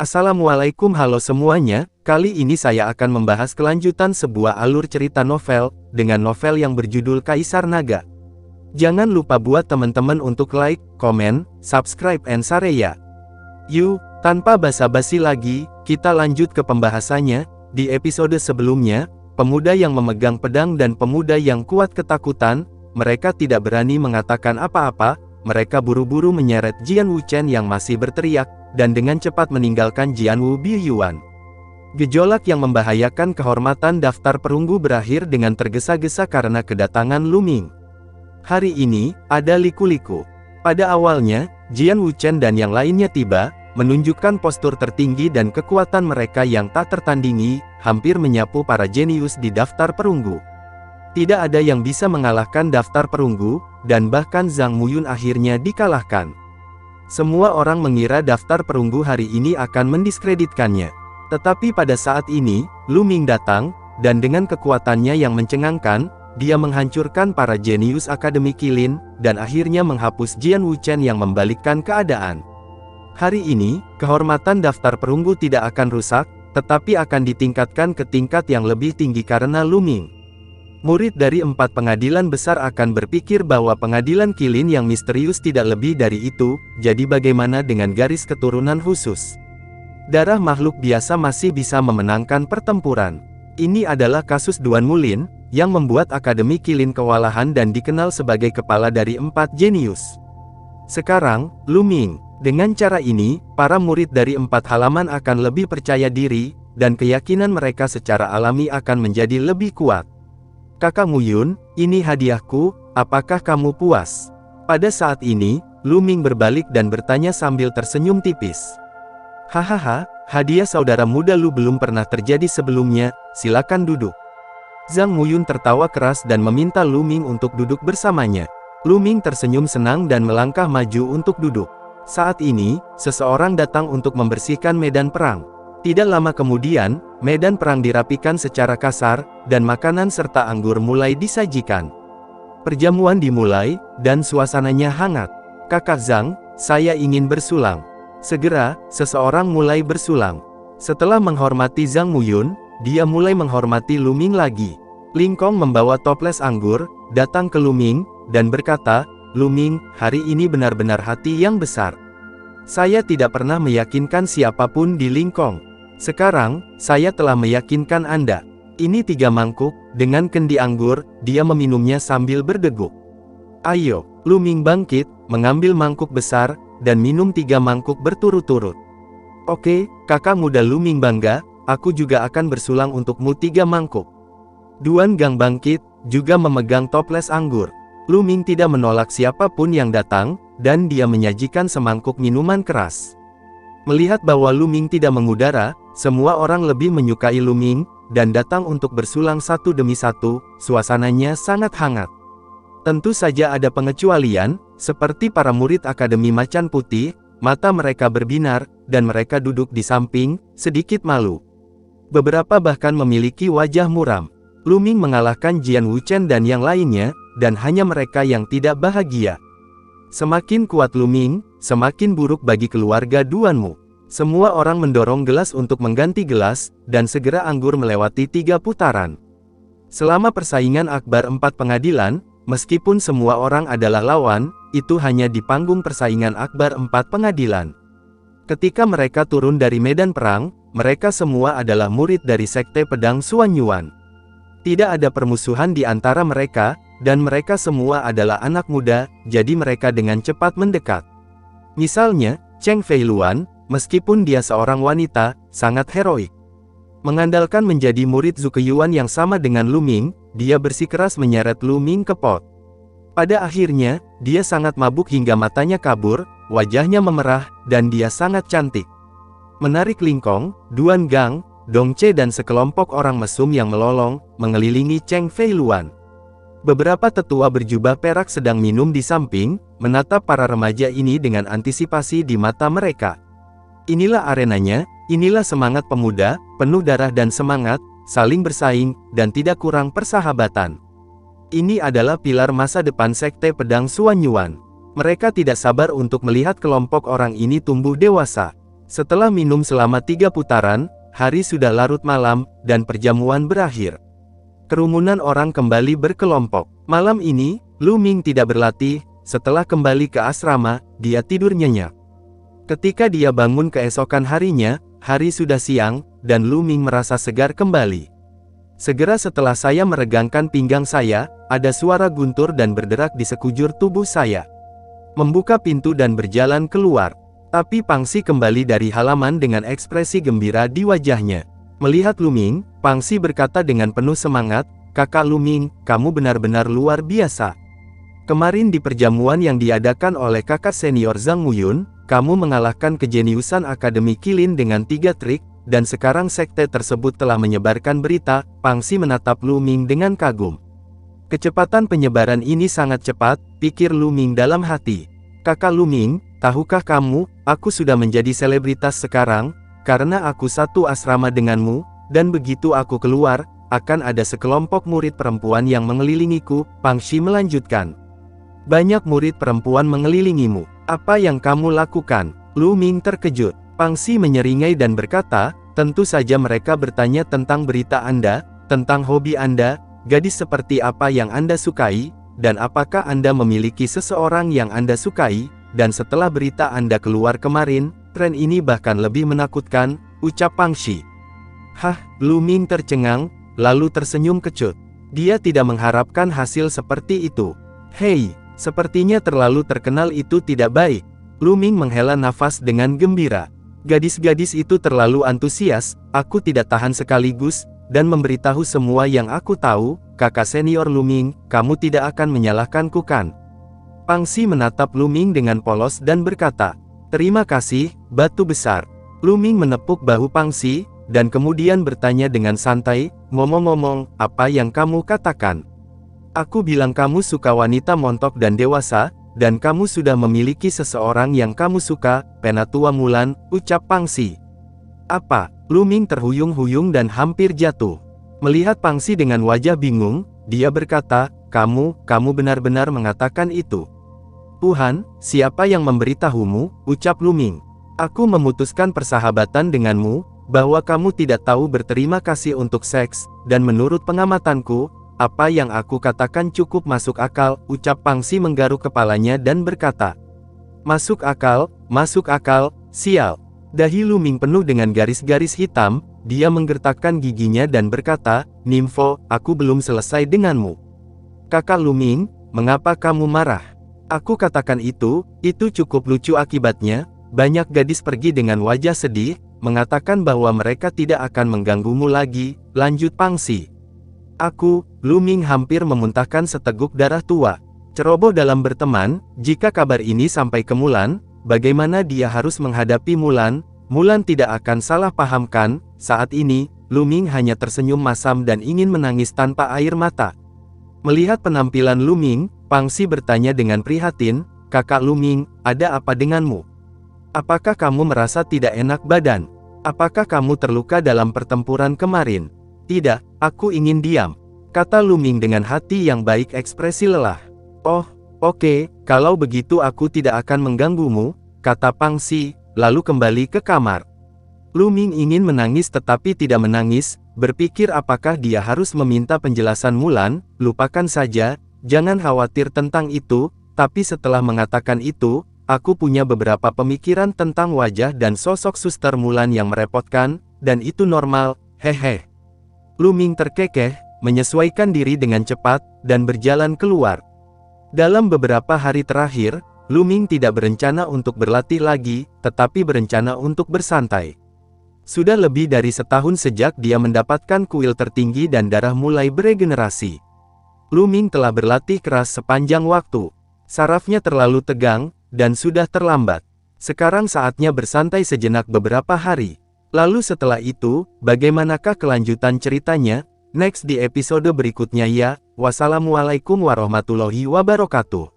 Assalamualaikum, halo semuanya. Kali ini saya akan membahas kelanjutan sebuah alur cerita novel, dengan novel yang berjudul Kaisar Naga. Jangan lupa buat teman-teman untuk like, komen, subscribe, and share ya. Yuk, tanpa basa-basi lagi, kita lanjut ke pembahasannya. Di episode sebelumnya, pemuda yang memegang pedang dan pemuda yang kuat ketakutan, mereka tidak berani mengatakan apa-apa. Mereka buru-buru menyeret Jian Wuchen yang masih berteriak, dan dengan cepat meninggalkan Jianwu Biyuan. Gejolak yang membahayakan kehormatan daftar perunggu berakhir dengan tergesa-gesa karena kedatangan Lu Ming. Hari ini, ada liku-liku. Pada awalnya, Jian Wuchen dan yang lainnya tiba, menunjukkan postur tertinggi dan kekuatan mereka yang tak tertandingi, hampir menyapu para jenius di daftar perunggu. Tidak ada yang bisa mengalahkan daftar perunggu, dan bahkan Zhang Muyun akhirnya dikalahkan. Semua orang mengira daftar perunggu hari ini akan mendiskreditkannya. Tetapi pada saat ini, Lu Ming datang, dan dengan kekuatannya yang mencengangkan, dia menghancurkan para jenius Akademi Qilin, dan akhirnya menghapus Jian Wuchen yang membalikkan keadaan. Hari ini, kehormatan daftar perunggu tidak akan rusak, tetapi akan ditingkatkan ke tingkat yang lebih tinggi karena Lu Ming. Murid dari 4 pengadilan besar akan berpikir bahwa pengadilan Qilin yang misterius tidak lebih dari itu, jadi bagaimana dengan garis keturunan khusus? Darah makhluk biasa masih bisa memenangkan pertempuran. Ini adalah kasus Duan Mulin, yang membuat Akademi Qilin kewalahan dan dikenal sebagai kepala dari 4 jenius. Sekarang, Lu Ming. Dengan cara ini, para murid dari 4 halaman akan lebih percaya diri, dan keyakinan mereka secara alami akan menjadi lebih kuat. Kakak Muyun, ini hadiahku, apakah kamu puas? Pada saat ini, Lu Ming berbalik dan bertanya sambil tersenyum tipis. Hahaha, hadiah saudara muda Lu belum pernah terjadi sebelumnya, silakan duduk. Zhang Muyun tertawa keras dan meminta Lu Ming untuk duduk bersamanya. Lu Ming tersenyum senang dan melangkah maju untuk duduk. Saat ini, seseorang datang untuk membersihkan medan perang. Tidak lama kemudian, medan perang dirapikan secara kasar, dan makanan serta anggur mulai disajikan. Perjamuan dimulai, dan suasananya hangat. Kakak Zhang, saya ingin bersulang. Segera, seseorang mulai bersulang. Setelah menghormati Zhang Muyun, dia mulai menghormati Lu Ming lagi. Ling Kong membawa toples anggur, datang ke Lu Ming, dan berkata, Lu Ming, hari ini benar-benar hati yang besar. Saya tidak pernah meyakinkan siapapun di Ling Kong. Sekarang, saya telah meyakinkan Anda. Ini 3 mangkuk, dengan kendi anggur, dia meminumnya sambil berdeguk. Ayo, Lu Ming bangkit, mengambil mangkuk besar, dan minum 3 mangkuk berturut-turut. Oke, kakak muda Lu Ming bangga, aku juga akan bersulang untukmu 3 mangkuk. Duan Gang bangkit, juga memegang toples anggur. Lu Ming tidak menolak siapapun yang datang, dan dia menyajikan semangkuk minuman keras. Melihat bahwa Lu Ming tidak mengudara, semua orang lebih menyukai Lu Ming, dan datang untuk bersulang satu demi satu, suasananya sangat hangat. Tentu saja ada pengecualian, seperti para murid Akademi Macan Putih, mata mereka berbinar, dan mereka duduk di samping, sedikit malu. Beberapa bahkan memiliki wajah muram. Lu Ming mengalahkan Jian Wuchen dan yang lainnya, dan hanya mereka yang tidak bahagia. Semakin kuat Lu Ming, semakin buruk bagi keluarga Duanmu. Semua orang mendorong gelas untuk mengganti gelas, dan segera anggur melewati 3 putaran. Selama persaingan akbar 4 pengadilan, meskipun semua orang adalah lawan, itu hanya di panggung persaingan akbar 4 pengadilan. Ketika mereka turun dari medan perang, mereka semua adalah murid dari Sekte Pedang Xuanyuan. Tidak ada permusuhan di antara mereka, dan mereka semua adalah anak muda, jadi mereka dengan cepat mendekat. Misalnya, Cheng Feiluan, meskipun dia seorang wanita, sangat heroik. Mengandalkan menjadi murid Zukeyuan yang sama dengan Lu Ming, dia bersikeras menyeret Lu Ming ke pot. Pada akhirnya, dia sangat mabuk hingga matanya kabur, wajahnya memerah, dan dia sangat cantik. Menarik Ling Kong, Duan Gang, Dong Che dan sekelompok orang mesum yang melolong, mengelilingi Cheng Feiluan. Beberapa tetua berjubah perak sedang minum di samping, menatap para remaja ini dengan antisipasi di mata mereka. Inilah arenanya, inilah semangat pemuda, penuh darah dan semangat, saling bersaing, dan tidak kurang persahabatan. Ini adalah pilar masa depan Sekte Pedang Xuanyuan. Mereka tidak sabar untuk melihat kelompok orang ini tumbuh dewasa. Setelah minum selama 3 putaran, hari sudah larut malam, dan perjamuan berakhir. Kerumunan orang kembali berkelompok. Malam ini, Lu Ming tidak berlatih. Setelah kembali ke asrama, dia tidur nyenyak. Ketika dia bangun keesokan harinya, hari sudah siang, dan Lu Ming merasa segar kembali. Segera setelah saya meregangkan pinggang saya, ada suara guntur dan berderak di sekujur tubuh saya. Membuka pintu dan berjalan keluar. Tapi Pangsi kembali dari halaman dengan ekspresi gembira di wajahnya. Melihat Lu Ming, Pangsi berkata dengan penuh semangat, "Kakak Lu Ming, kamu benar-benar luar biasa. Kemarin di perjamuan yang diadakan oleh kakak senior Zhang Muyun, kamu mengalahkan kejeniusan Akademi Qilin dengan 3 trik, dan sekarang sekte tersebut telah menyebarkan berita." Pangsi menatap Lu Ming dengan kagum. Kecepatan penyebaran ini sangat cepat, pikir Lu Ming dalam hati. Kakak Lu Ming, tahukah kamu, aku sudah menjadi selebritas sekarang, karena aku satu asrama denganmu, dan begitu aku keluar, akan ada sekelompok murid perempuan yang mengelilingiku. Pangsi melanjutkan. Banyak murid perempuan mengelilingimu. Apa yang kamu lakukan? Lu Ming terkejut. Pangsi menyeringai dan berkata, tentu saja mereka bertanya tentang berita Anda, tentang hobi Anda, gadis seperti apa yang Anda sukai, dan apakah Anda memiliki seseorang yang Anda sukai, dan setelah berita Anda keluar kemarin, tren ini bahkan lebih menakutkan, ucap Pangsi. Hah, Lu Ming tercengang, lalu tersenyum kecut. Dia tidak mengharapkan hasil seperti itu. Hei, sepertinya terlalu terkenal itu tidak baik. Lu Ming menghela nafas dengan gembira. Gadis-gadis itu terlalu antusias, aku tidak tahan sekaligus, dan memberitahu semua yang aku tahu. Kakak senior Lu Ming, kamu tidak akan menyalahkanku kan? Pangsi menatap Lu Ming dengan polos dan berkata, terima kasih, batu besar. Lu Ming menepuk bahu Pangsi, dan kemudian bertanya dengan santai, ngomong-ngomong, apa yang kamu katakan? Aku bilang kamu suka wanita montok dan dewasa, dan kamu sudah memiliki seseorang yang kamu suka, Penatua Mulan, ucap Pangsi. Apa? Lu Ming terhuyung-huyung dan hampir jatuh. Melihat Pangsi dengan wajah bingung, dia berkata, kamu benar-benar mengatakan itu. Tuhan, siapa yang memberitahumu, ucap Lu Ming. Aku memutuskan persahabatan denganmu, bahwa kamu tidak tahu berterima kasih untuk seks, dan menurut pengamatanku, apa yang aku katakan cukup masuk akal, ucap Pangsi menggaruk kepalanya dan berkata. Masuk akal, sial. Dahi Lu Ming penuh dengan garis-garis hitam, dia menggertakkan giginya dan berkata, Nimfo, aku belum selesai denganmu. Kakak Lu Ming, mengapa kamu marah? Aku katakan itu cukup lucu akibatnya, banyak gadis pergi dengan wajah sedih, mengatakan bahwa mereka tidak akan mengganggumu lagi, lanjut Pangsi. Lu Ming hampir memuntahkan seteguk darah tua. Ceroboh dalam berteman, jika kabar ini sampai ke Mulan, bagaimana dia harus menghadapi Mulan? Mulan tidak akan salah pahamkan. Saat ini, Lu Ming hanya tersenyum masam dan ingin menangis tanpa air mata. Melihat penampilan Lu Ming, Pangsi bertanya dengan prihatin, kakak Lu Ming, ada apa denganmu? Apakah kamu merasa tidak enak badan? Apakah kamu terluka dalam pertempuran kemarin? Tidak, aku ingin diam, kata Lu Ming dengan hati yang baik ekspresi lelah. Oh, oke, kalau begitu aku tidak akan mengganggumu, kata Pangsi, lalu kembali ke kamar. Lu Ming ingin menangis tetapi tidak menangis, berpikir apakah dia harus meminta penjelasan Mulan, lupakan saja, jangan khawatir tentang itu, tapi setelah mengatakan itu, aku punya beberapa pemikiran tentang wajah dan sosok suster Mulan yang merepotkan, dan itu normal, hehe. Lu Ming terkekeh, menyesuaikan diri dengan cepat, dan berjalan keluar. Dalam beberapa hari terakhir, Lu Ming tidak berencana untuk berlatih lagi, tetapi berencana untuk bersantai. Sudah lebih dari setahun sejak dia mendapatkan kuil tertinggi dan darah mulai beregenerasi. Lu Ming telah berlatih keras sepanjang waktu. Sarafnya terlalu tegang, dan sudah terlambat. Sekarang saatnya bersantai sejenak beberapa hari. Lalu setelah itu, bagaimanakah kelanjutan ceritanya? Next di episode berikutnya ya. Wassalamualaikum warahmatullahi wabarakatuh.